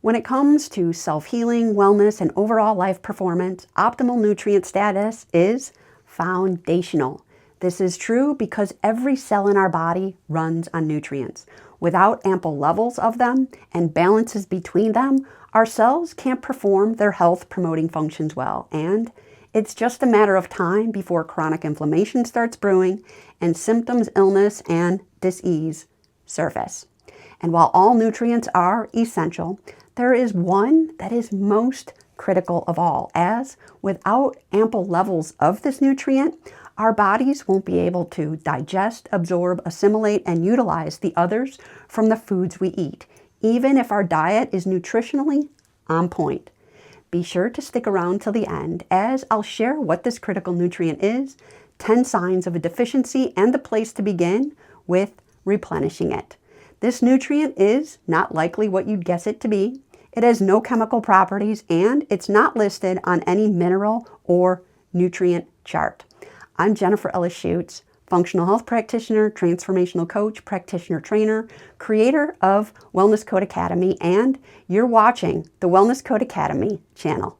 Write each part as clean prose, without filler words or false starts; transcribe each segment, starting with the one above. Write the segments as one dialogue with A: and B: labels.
A: When it comes to self-healing, wellness, and overall life performance, optimal nutrient status is foundational. This is true because every cell in our body runs on nutrients. Without ample levels of them and balances between them, our cells can't perform their health-promoting functions well, and it's just a matter of time before chronic inflammation starts brewing and symptoms, illness, and dis-ease surface. And while all nutrients are essential, there is one that is most critical of all, as without ample levels of this nutrient, our bodies won't be able to digest, absorb, assimilate, and utilize the others from the foods we eat, even if our diet is nutritionally on point. Be sure to stick around till the end, as I'll share what this critical nutrient is, 10 signs of a deficiency, and the place to begin with replenishing it. This nutrient is not likely what you'd guess it to be. It has no chemical properties, and it's not listed on any mineral or nutrient chart. I'm Jennifer Ellis Schutz, functional health practitioner, transformational coach, practitioner trainer, creator of Wellness Code Academy, and you're watching the Wellness Code Academy channel.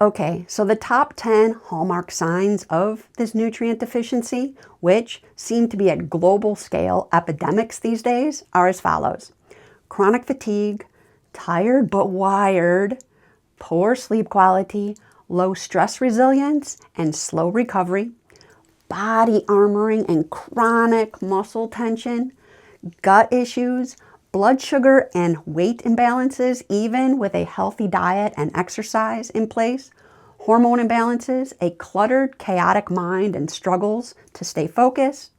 A: Okay, so the top 10 hallmark signs of this nutrient deficiency, which seem to be at global scale epidemics these days, are as follows. Chronic fatigue, tired but wired, poor sleep quality, low stress resilience, and slow recovery, body armoring and chronic muscle tension, gut issues, blood sugar and weight imbalances, even with a healthy diet and exercise in place, hormone imbalances, a cluttered, chaotic mind and struggles to stay focused,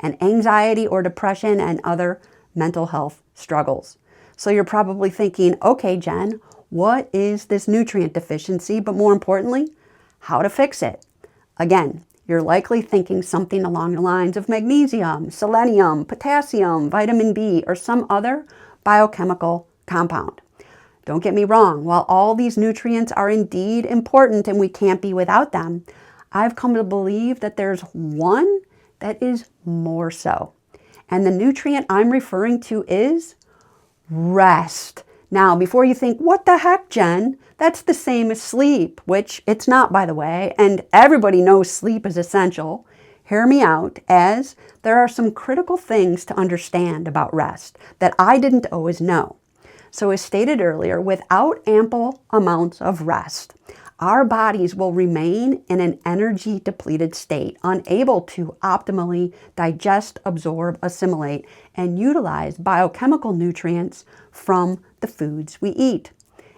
A: and anxiety or depression and other mental health struggles. So you're probably thinking, okay, Jen, what is this nutrient deficiency? But more importantly, how to fix it? Again, you're likely thinking something along the lines of magnesium, selenium, potassium, vitamin B, or some other biochemical compound. Don't get me wrong, while all these nutrients are indeed important and we can't be without them, I've come to believe that there's one that is more so. And the nutrient I'm referring to is rest. Now, before you think, what the heck, Jen? That's the same as sleep, which it's not, by the way, and everybody knows sleep is essential. Hear me out, as there are some critical things to understand about rest that I didn't always know. So as stated earlier, without ample amounts of rest, our bodies will remain in an energy depleted state, unable to optimally digest, absorb, assimilate, and utilize biochemical nutrients from the foods we eat.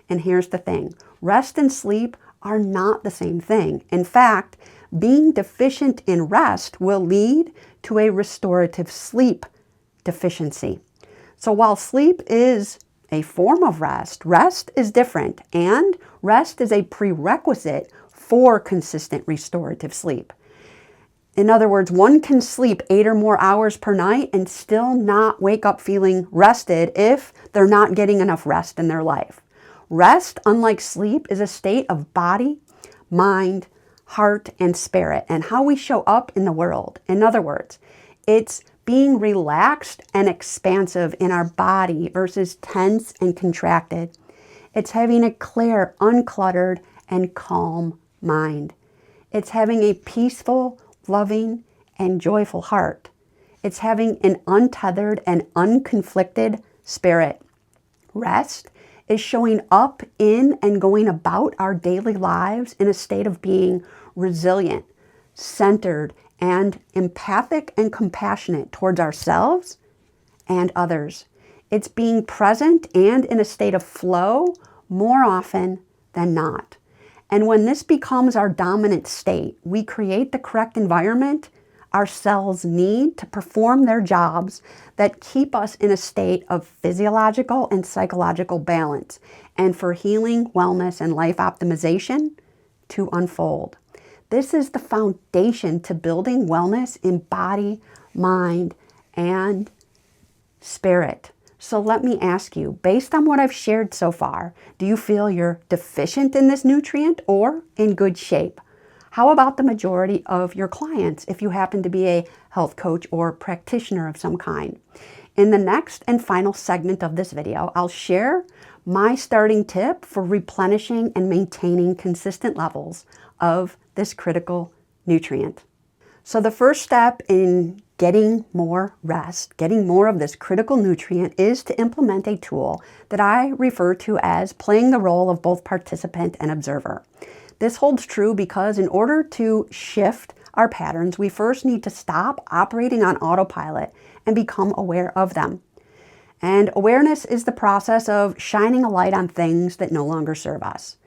A: And here's the thing, rest and sleep are not the same thing. In fact, being deficient in rest will lead to a restorative sleep deficiency. So while sleep is a form of rest, rest is different, and rest is a prerequisite for consistent restorative sleep. In other words, one can sleep 8 or more hours per night and still not wake up feeling rested if they're not getting enough rest in their life. Rest, unlike sleep, is a state of body, mind, heart, and spirit, and how we show up in the world. In other words, it's being relaxed and expansive in our body versus tense and contracted. It's having a clear, uncluttered, and calm mind. It's having a peaceful, loving, and joyful heart. It's having an untethered and unconflicted spirit. Rest is showing up in and going about our daily lives in a state of being resilient, centered, and empathic and compassionate towards ourselves and others. It's being present and in a state of flow more often than not. And when this becomes our dominant state, we create the correct environment our cells need to perform their jobs that keep us in a state of physiological and psychological balance, and for healing, wellness, and life optimization to unfold. This is the foundation to building wellness in body, mind, and spirit. So let me ask you, based on what I've shared so far, do you feel you're deficient in this nutrient or in good shape? How about the majority of your clients if you happen to be a health coach or practitioner of some kind? In the next and final segment of this video, I'll share my starting tip for replenishing and maintaining consistent levels of this critical nutrient. So the first step in getting more rest, getting more of this critical nutrient, is to implement a tool that I refer to as playing the role of both participant and observer. This holds true because in order to shift our patterns, we first need to stop operating on autopilot and become aware of them. And awareness is the process of shining a light on things that no longer serve us.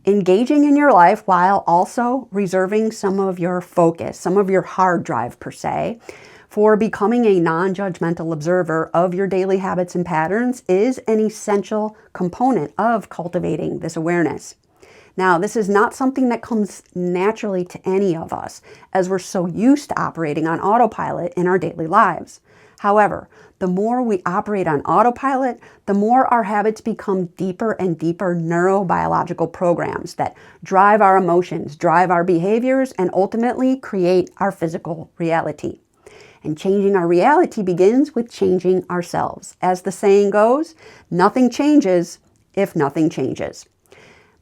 A: Engaging in your life while also reserving some of your focus, some of your hard drive per se, for becoming a non-judgmental observer of your daily habits and patterns is an essential component of cultivating this awareness. Now, this is not something that comes naturally to any of us, as we're so used to operating on autopilot in our daily lives. However, the more we operate on autopilot, the more our habits become deeper and deeper neurobiological programs that drive our emotions, drive our behaviors, and ultimately create our physical reality. And changing our reality begins with changing ourselves. As the saying goes, nothing changes if nothing changes.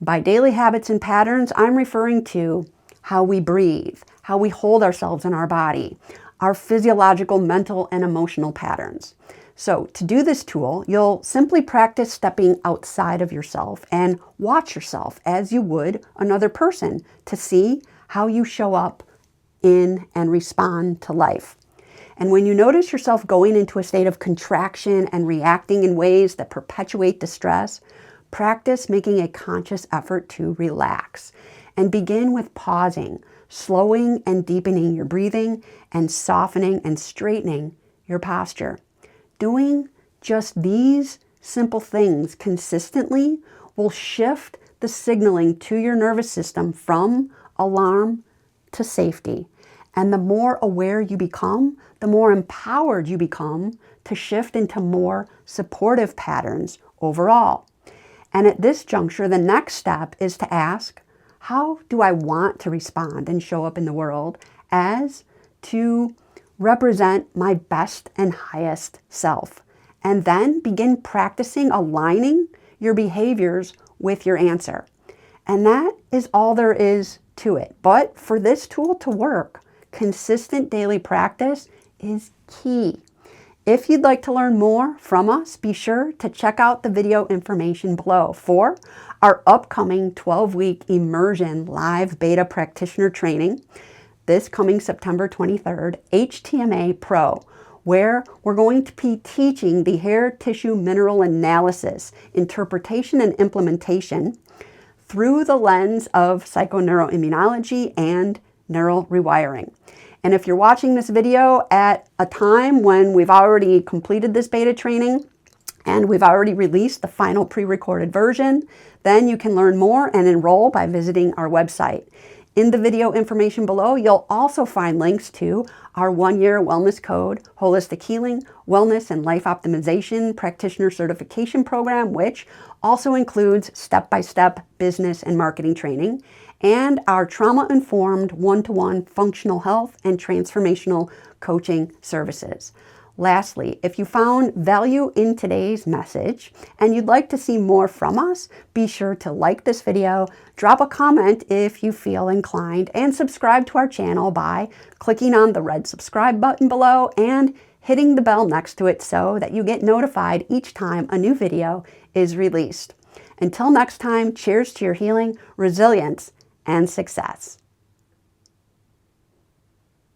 A: By daily habits and patterns, I'm referring to how we breathe, how we hold ourselves in our body, our physiological, mental, and emotional patterns. So to do this tool, you'll simply practice stepping outside of yourself and watch yourself as you would another person to see how you show up in and respond to life. And when you notice yourself going into a state of contraction and reacting in ways that perpetuate distress, practice making a conscious effort to relax and begin with pausing, slowing and deepening your breathing, and softening and straightening your posture. Doing just these simple things consistently will shift the signaling to your nervous system from alarm to safety. And the more aware you become, the more empowered you become to shift into more supportive patterns overall. And at this juncture, the next step is to ask, how do I want to respond and show up in the world as to represent my best and highest self? And then begin practicing aligning your behaviors with your answer. And that is all there is to it. But for this tool to work, consistent daily practice is key. If you'd like to learn more from us, be sure to check out the video information below for our upcoming 12-week immersion live beta practitioner training this coming September 23rd, HTMA Pro, where we're going to be teaching the hair tissue mineral analysis, interpretation, and implementation through the lens of psychoneuroimmunology and neural rewiring. And if you're watching this video at a time when we've already completed this beta training and we've already released the final pre-recorded version, then you can learn more and enroll by visiting our website. In the video information below, you'll also find links to our 1-year wellness code, holistic healing, wellness, and life optimization practitioner certification program, which also includes step-by-step business and marketing training, and our trauma-informed one-to-one functional health and transformational coaching services. Lastly, if you found value in today's message and you'd like to see more from us, be sure to like this video, drop a comment if you feel inclined, and subscribe to our channel by clicking on the red subscribe button below and hitting the bell next to it so that you get notified each time a new video is released. Until next time, cheers to your healing, resilience, and success.